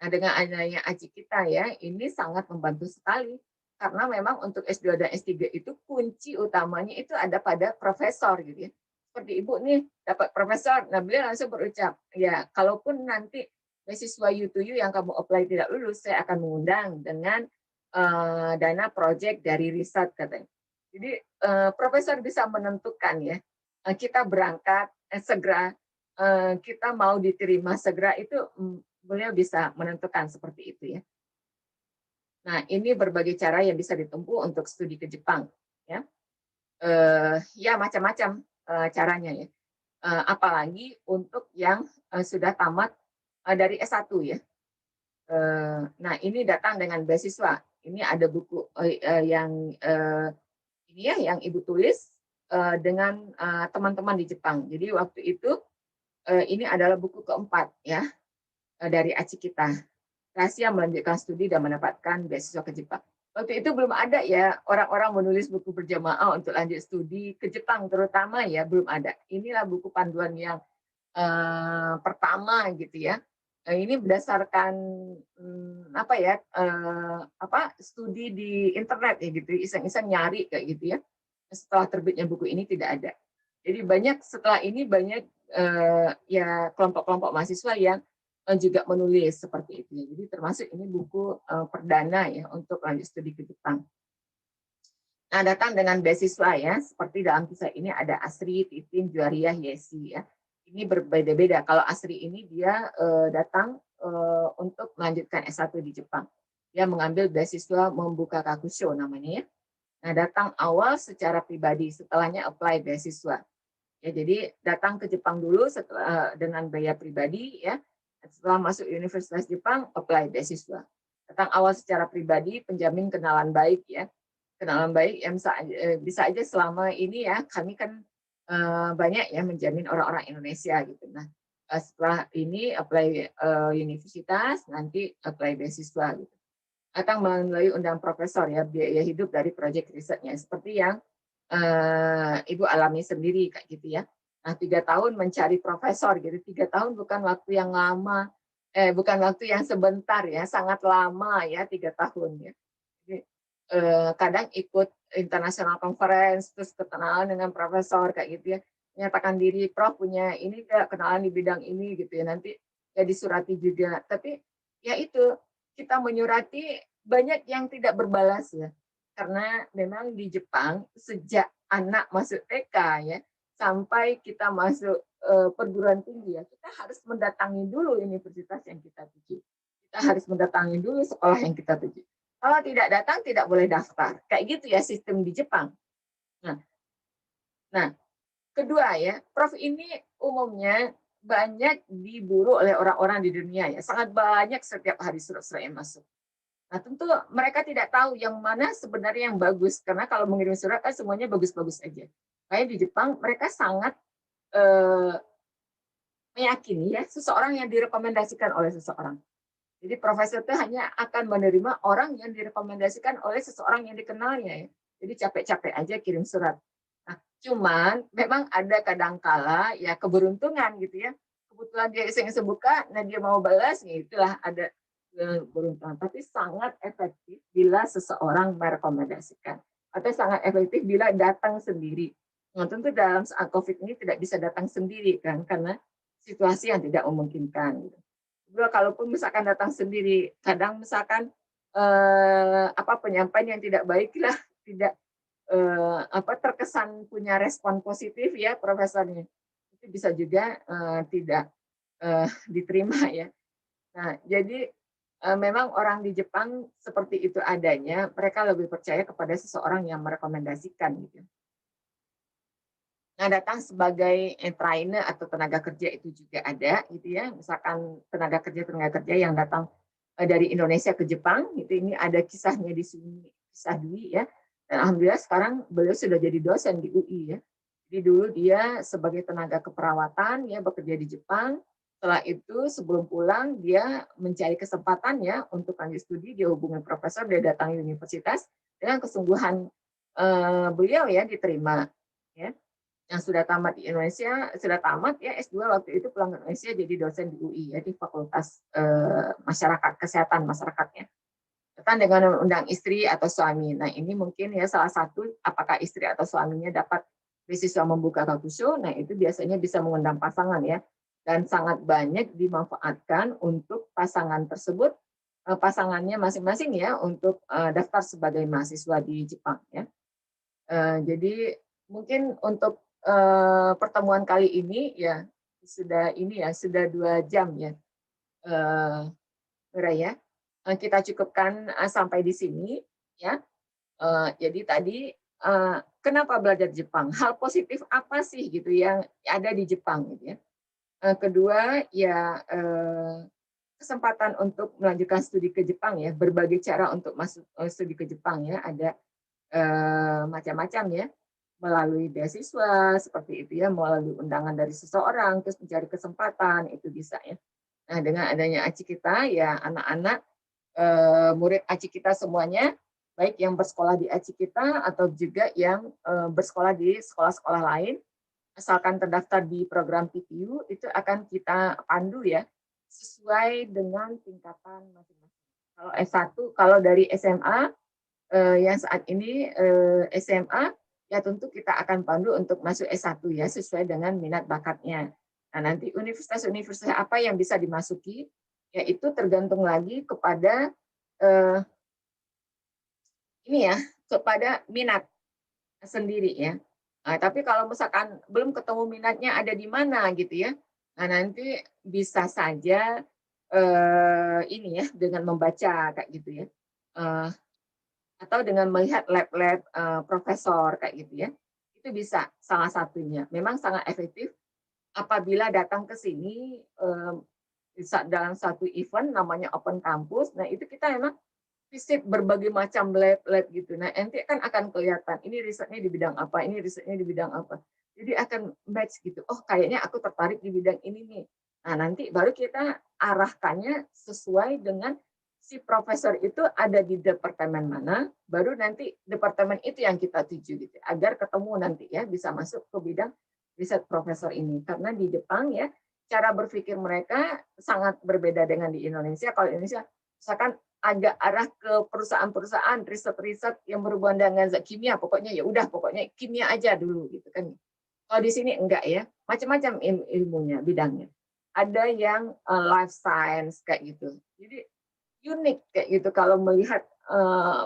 S2: Nah, dengan adanya AJI kita ya, ini sangat membantu sekali. Karena memang untuk S2 dan S3 itu kunci utamanya itu ada pada profesor gitu ya. Seperti Ibu nih dapat profesor, nah beliau langsung berucap, ya kalaupun nanti beasiswa U2U yang kamu apply tidak lulus, saya akan mengundang dengan dana project dari riset katanya. Jadi profesor bisa menentukan ya, kita berangkat segera, kita mau diterima segera itu beliau bisa menentukan seperti itu ya. Nah, ini berbagai cara yang bisa ditempuh untuk studi ke Jepang ya. Ya macam-macam caranya ya. Apalagi untuk yang sudah tamat dari S1 ya. Nah, ini datang dengan beasiswa. Ini ada buku yang ini ya yang Ibu tulis dengan teman-teman di Jepang. Jadi waktu itu ini adalah buku keempat ya dari ACI kita. Rahasia melanjutkan studi dan mendapatkan beasiswa ke Jepang. Waktu itu belum ada ya orang-orang menulis buku berjamaah untuk lanjut studi ke Jepang terutama ya, belum ada. Inilah buku panduan yang pertama gitu ya. Ini berdasarkan apa ya studi di internet ya gitu, iseng-iseng nyari kayak gitu ya. Setelah terbitnya buku ini tidak ada. Jadi setelah ini banyak ya kelompok-kelompok mahasiswa yang juga menulis seperti itu. Jadi termasuk ini buku perdana ya untuk lanjut studi ke Jepang. Nah, datang dengan beasiswa ya, seperti dalam kisah ini ada Asri, Titin, Juariah, Yesi ya. Ini berbeda-beda. Kalau Asri ini dia datang untuk melanjutkan S1 di Jepang. Dia mengambil beasiswa membuka kakusho namanya ya. Nah, datang awal secara pribadi, setelahnya apply beasiswa. Ya, jadi datang ke Jepang dulu setelah dengan biaya pribadi ya. Setelah masuk Universitas Jepang, apply beasiswa. Datang awal secara pribadi, penjamin kenalan baik ya. Kenalan baik yang bisa aja selama ini ya, kami kan banyak ya menjamin orang-orang Indonesia gitu. Nah, setelah ini apply universitas, nanti apply beasiswa gitu. Datang melalui undang profesor ya, biaya hidup dari proyek risetnya. Seperti yang Ibu alami sendiri kayak gitu ya. Nah, 3 tahun mencari profesor gitu. 3 tahun bukan waktu yang lama, bukan waktu yang sebentar ya, sangat lama ya 3 tahun ya. Jadi, kadang ikut international conference, terus kenalan dengan profesor kayak gitu ya. Menyatakan diri, Prof punya ini gak kenalan di bidang ini gitu ya. Nanti ya disurati juga. Tapi ya itu kita menyurati banyak yang tidak berbalas ya. Karena memang di Jepang sejak anak masuk TK ya sampai kita masuk perguruan tinggi ya, kita harus mendatangi dulu universitas yang kita tuju. Kita harus mendatangi dulu sekolah yang kita tuju. Kalau tidak datang tidak boleh daftar. Kayak gitu ya sistem di Jepang. Nah, kedua ya, Prof ini umumnya banyak diburu oleh orang-orang di dunia ya. Sangat banyak setiap hari surat-surat yang masuk. Nah, tentu mereka tidak tahu yang mana sebenarnya yang bagus, karena kalau mengirim surat kan semuanya bagus-bagus aja. Kayak di Jepang, mereka sangat meyakini ya seseorang yang direkomendasikan oleh seseorang. Jadi profesor itu hanya akan menerima orang yang direkomendasikan oleh seseorang yang dikenalnya ya. Jadi capek-capek aja kirim surat. Nah, cuman memang ada kadangkala ya keberuntungan gitu ya. Kebetulan dia iseng-iseng buka, nah dia mau balas, ya itulah ada beruntung, tapi sangat efektif bila seseorang merekomendasikan atau sangat efektif bila datang sendiri. Nah, tentu dalam saat COVID ini tidak bisa datang sendiri kan, karena situasi yang tidak memungkinkan. Kalaupun misalkan datang sendiri, kadang misalkan penyampaian yang tidak baik lah, tidak terkesan punya respon positif ya profesornya, itu bisa juga tidak diterima ya. Nah, jadi memang orang di Jepang seperti itu adanya, mereka lebih percaya kepada seseorang yang merekomendasikan gitu. Nah, datang sebagai trainer atau tenaga kerja itu juga ada gitu ya. Misalkan tenaga kerja yang datang dari Indonesia ke Jepang gitu, ini ada kisahnya di sini, kisah Dwi ya. Dan alhamdulillah sekarang beliau sudah jadi dosen di UI ya. Jadi dulu dia sebagai tenaga keperawatan ya bekerja di Jepang. Setelah itu sebelum pulang dia mencari kesempatannya untuk lanjut studi, dia hubungi profesor, dia datangi universitas dengan kesungguhan beliau ya diterima ya. Yang sudah tamat di Indonesia, sudah tamat ya S2 waktu itu pulang ke Indonesia jadi dosen di UI ya di Fakultas Masyarakat Kesehatan Masyarakatnya. Kan dengan mengundang istri atau suami. Nah, ini mungkin ya salah satu apakah istri atau suaminya dapat beasiswa membuka kakusho, nah itu biasanya bisa mengundang pasangan ya. Dan sangat banyak dimanfaatkan untuk pasangan tersebut, pasangannya masing-masing ya untuk daftar sebagai mahasiswa di Jepang ya. Jadi mungkin untuk pertemuan kali ini ya sudah 2 jam ya, Raya. Kita cukupkan sampai di sini ya. Jadi tadi kenapa belajar Jepang? Hal positif apa sih gitu yang ada di Jepang gitu ya. Kedua ya kesempatan untuk melanjutkan studi ke Jepang ya, berbagai cara untuk masuk studi ke Jepang ya, ada macam-macam ya, melalui beasiswa seperti itu ya, melalui undangan dari seseorang, terus mencari kesempatan itu bisa ya. Nah dengan adanya ACI kita ya anak-anak murid ACI kita semuanya, baik yang bersekolah di ACI kita atau juga yang bersekolah di sekolah-sekolah lain, asalkan terdaftar di program PTU, itu akan kita pandu ya, sesuai dengan tingkatan masing-masing. Kalau S1, kalau dari SMA, yang saat ini SMA, ya tentu kita akan pandu untuk masuk S1 ya, sesuai dengan minat bakatnya. Nah, nanti universitas-universitas apa yang bisa dimasuki, ya itu tergantung lagi kepada ini ya, kepada minat sendiri ya. Nah, tapi kalau misalkan belum ketemu minatnya ada di mana gitu ya, nah nanti bisa saja ini ya dengan membaca kayak gitu ya, atau dengan melihat lab-lab profesor kayak gitu ya, itu bisa salah satunya. Memang sangat efektif apabila datang ke sini dalam satu event namanya Open Campus. Nah itu kita memang visit berbagai macam lab-lab gitu. Nah, nanti kan akan kelihatan ini risetnya di bidang apa, ini risetnya di bidang apa. Jadi akan match gitu. Oh, kayaknya aku tertarik di bidang ini nih. Nah, nanti baru kita arahkannya sesuai dengan si profesor itu ada di departemen mana, baru nanti departemen itu yang kita tuju gitu. Agar ketemu nanti ya bisa masuk ke bidang riset profesor ini. Karena di Jepang ya cara berpikir mereka sangat berbeda dengan di Indonesia. Kalau Indonesia misalkan agak arah ke perusahaan-perusahaan riset-riset yang berhubungan dengan zat kimia, pokoknya ya udah pokoknya kimia aja dulu gitu kan. Kalau di sini enggak ya, macam-macam ilmunya, bidangnya. Ada yang life science kayak gitu. Jadi unik kayak gitu kalau melihat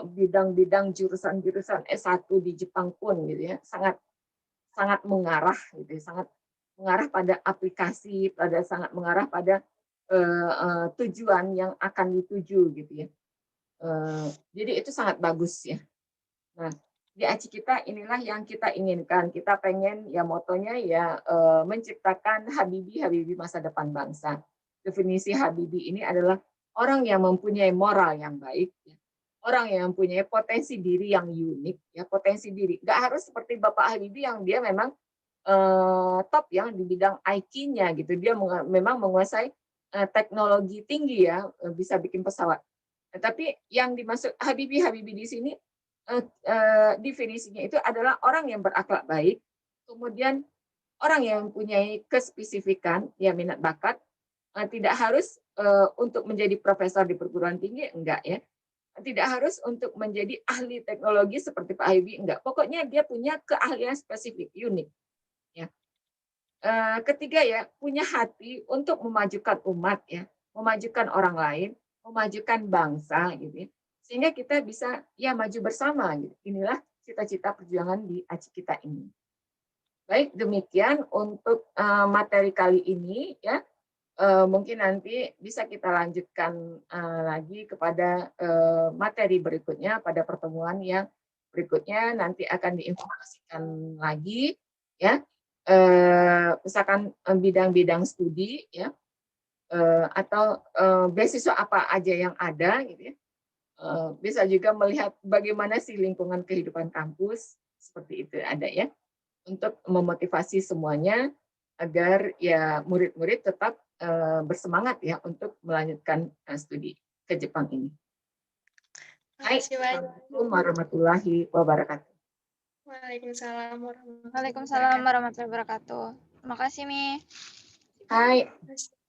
S2: bidang-bidang jurusan-jurusan S1 di Jepang pun gitu ya, sangat sangat mengarah gitu ya, sangat mengarah pada aplikasi, sangat mengarah pada tujuan yang akan dituju gitu ya. Jadi itu sangat bagus ya. Nah, di ACI kita inilah yang kita inginkan. Kita pengen ya motonya ya menciptakan Habibie masa depan bangsa. Definisi Habibie ini adalah orang yang mempunyai moral yang baik, ya. Orang yang mempunyai potensi diri yang unik, ya potensi diri. Nggak harus seperti Bapak Habibie yang dia memang top yang di bidang IT-nya gitu. Dia memang menguasai teknologi tinggi ya, bisa bikin pesawat. Tapi yang dimaksud Habibie di sini definisinya itu adalah orang yang berakhlak baik, kemudian orang yang mempunyai kespesifikan, ya minat bakat, tidak harus untuk menjadi profesor di perguruan tinggi, enggak ya. Tidak harus untuk menjadi ahli teknologi seperti Pak Habibie, enggak. Pokoknya dia punya keahlian spesifik, unik. Ya. Ketiga ya, punya hati untuk memajukan umat ya, memajukan orang lain, memajukan bangsa gitu ya. Sehingga kita bisa ya maju bersama gitu. Inilah cita-cita perjuangan di ACI kita ini. Baik, demikian untuk materi kali ini ya. Mungkin nanti bisa kita lanjutkan lagi kepada materi berikutnya pada pertemuan yang berikutnya nanti akan diinformasikan lagi ya. Misalkan bidang-bidang studi ya atau beasiswa apa aja yang ada gitu ya. Bisa juga melihat bagaimana sih lingkungan kehidupan kampus seperti itu ada ya untuk memotivasi semuanya agar ya murid-murid tetap bersemangat ya untuk melanjutkan studi ke Jepang ini. Baik,
S3: Makasih banyak.
S2: Assalamualaikum warahmatullahi wabarakatuh.
S3: Waalaikumsalam warahmatullahi
S1: Waalaikumsalam warahmatullahi wabarakatuh. Terima kasih, Mi.
S2: Hai.
S3: wabarakatuh.